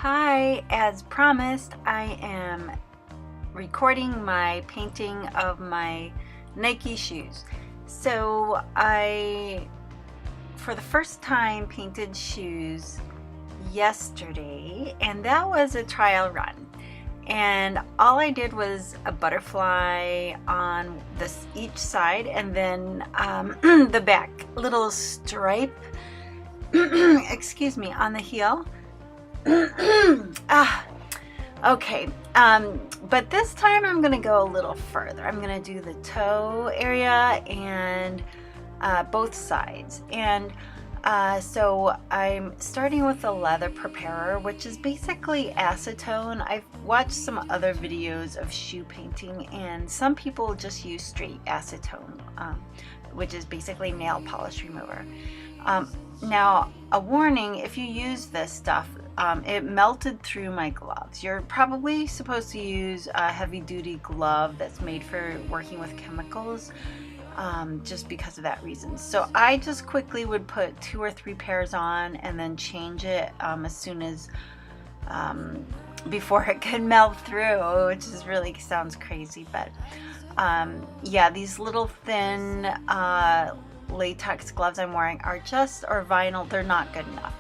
Hi, as promised, I am recording my painting of my Nike shoes. So I, for the first time, painted shoes yesterday, and that was a trial run. And all I did was a butterfly on each side, and then the back, little stripe, excuse me, on the heel. Okay, but this time I'm gonna go a little further. I'm gonna do the toe area and both sides. And so I'm starting with the leather preparer, which is basically acetone. I've watched some other videos of shoe painting, and some people just use straight acetone, which is basically nail polish remover. Now, a warning, if you use this stuff, it melted through my gloves. You're probably supposed to use a heavy-duty glove that's made for working with chemicals, just because of that reason. So I just quickly would put 2 or 3 pairs on and then change it as soon as before it could melt through, which is really sounds crazy, but yeah, these little thin latex gloves I'm wearing are just, or vinyl, they're not good enough.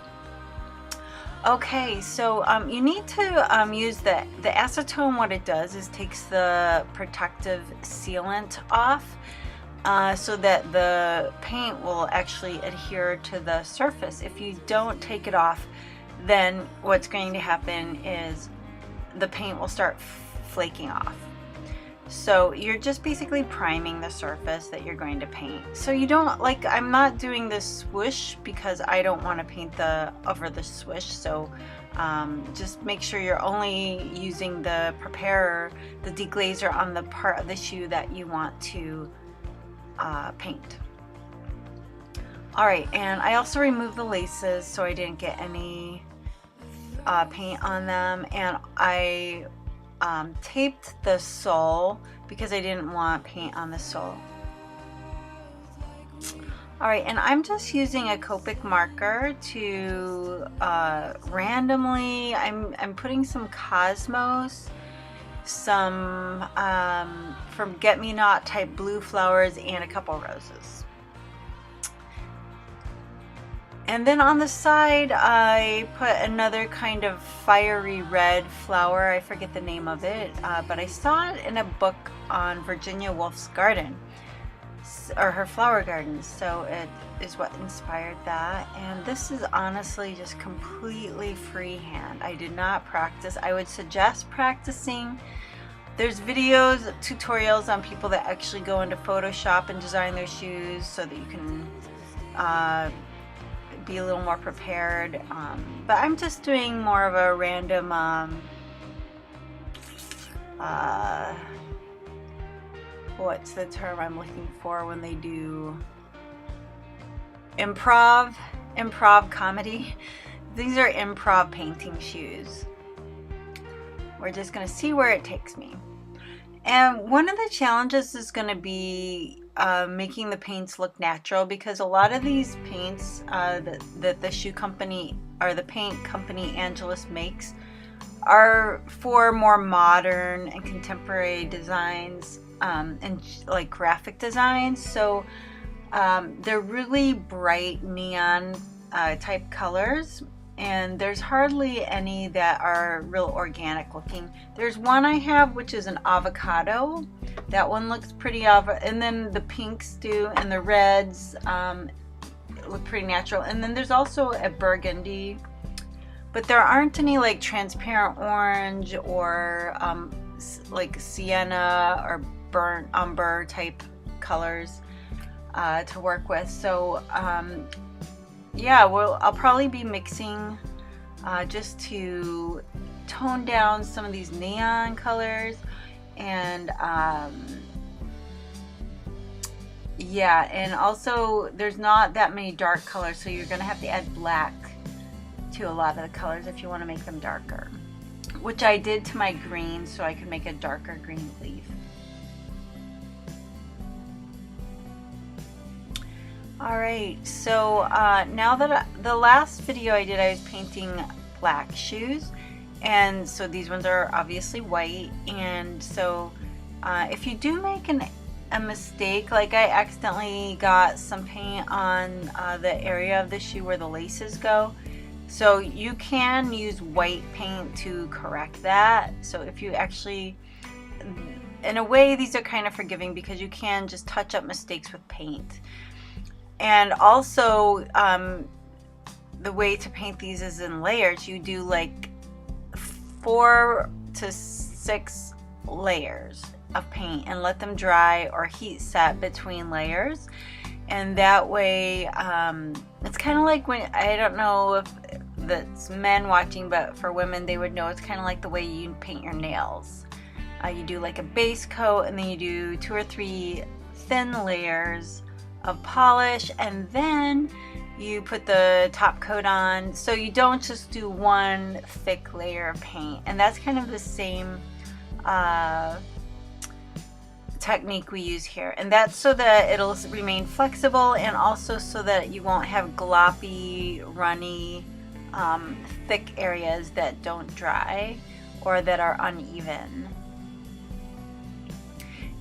Okay, so you need to use the acetone. What it does is takes the protective sealant off so that the paint will actually adhere to the surface. If you don't take it off, then what's going to happen is the paint will start flaking off. So you're just basically priming the surface that you're going to paint. So you don't, like, I'm not doing this swoosh because I don't want to paint over the swoosh. So just make sure you're only using the preparer, the deglazer, on the part of the shoe that you want to paint. All right, and I also removed the laces so I didn't get any paint on them, and I taped the sole because I didn't want paint on the sole. All right, and I'm just using a Copic marker to randomly, I'm putting some Cosmos, some from Get Me Not type blue flowers, and a couple roses. And then on the side, I put another kind of fiery red flower. I forget the name of it, but I saw it in a book on Virginia Woolf's garden, or her flower garden. So it is what inspired that. And this is honestly just completely freehand. I did not practice. I would suggest practicing. There's videos, tutorials on people that actually go into Photoshop and design their shoes so that you can be a little more prepared, but I'm just doing more of a random what's the term I'm looking for when they do improv comedy. These are improv painting shoes. We're just gonna see where it takes me. And one of the challenges is going to be making the paints look natural, because a lot of these paints that the shoe company, or the paint company, Angelus makes are for more modern and contemporary designs and like graphic designs. So they're really bright neon type colors, and there's hardly any that are real organic looking. There's one I have which is an avocado. That one looks pretty and then the pinks do, and the reds look pretty natural. And then there's also a burgundy, but there aren't any like transparent orange or like sienna or burnt umber type colors to work with. So yeah, well, I'll probably be mixing just to tone down some of these neon colors, and yeah, and also there's not that many dark colors, so you're gonna have to add black to a lot of the colors if you want to make them darker, which I did to my green so I could make a darker green leaf. Alright, so now that the last video I did, I was painting black shoes, And so these ones are obviously white. And so if you do make a mistake, like I accidentally got some paint on the area of the shoe where the laces go, so you can use white paint to correct that. So if you actually, in a way, these are kind of forgiving because you can just touch up mistakes with paint. And also the way to paint these is in layers. You do like 4 to 6 layers of paint and let them dry or heat set between layers. And that way it's kind of like when, I don't know if that's men watching, but for women they would know, it's kind of like the way you paint your nails. You do like a base coat, and then you do 2 or 3 thin layers of polish, and then you put the top coat on. So you don't just do one thick layer of paint. And that's kind of the same technique we use here, and that's so that it'll remain flexible, and also so that you won't have gloppy, runny, thick areas that don't dry or that are uneven.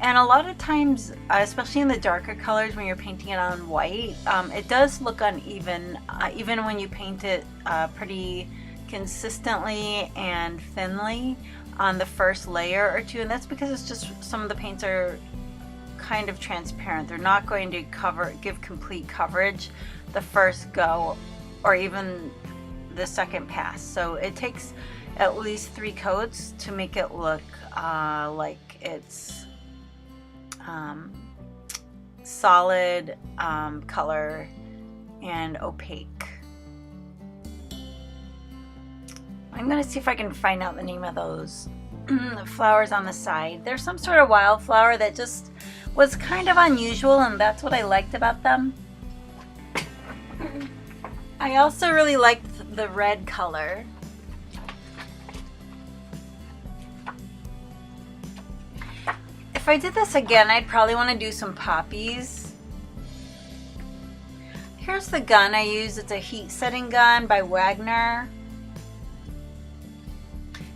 And a lot of times, especially in the darker colors, when you're painting it on white, it does look uneven, even when you paint it pretty consistently and thinly on the first layer or two. And that's because it's just, some of the paints are kind of transparent. They're not going to give complete coverage the first go or even the second pass. So it takes at least 3 coats to make it look like it's solid color and opaque. I'm gonna see if I can find out the name of those flowers on the side. There's some sort of wildflower that just was kind of unusual, and that's what I liked about them. I also really liked the red color. If I did this again, I'd probably want to do some poppies. Here's the gun I use. It's a heat setting gun by Wagner.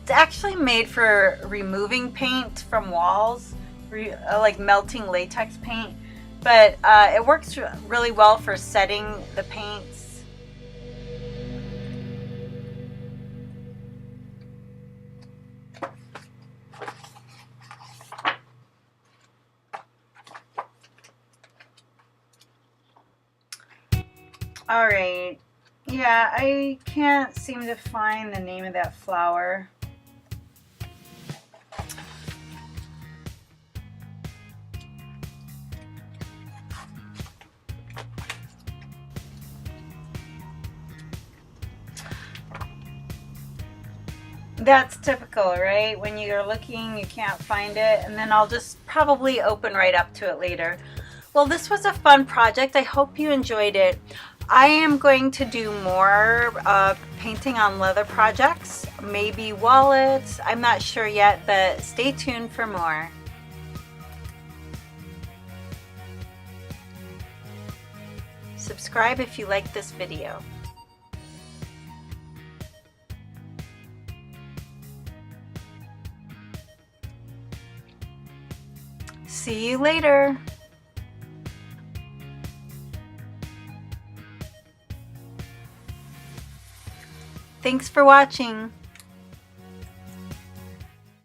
It's actually made for removing paint from walls, like melting latex paint, but it works really well for setting the paints. All right, yeah, I can't seem to find the name of that flower. That's typical, right? When you're looking, you can't find it, and then I'll just probably open right up to it later. Well, this was a fun project. I hope you enjoyed it. I am going to do more painting on leather projects, maybe wallets. I'm not sure yet, but stay tuned for more. Subscribe if you like this video. See you later. Thanks for watching.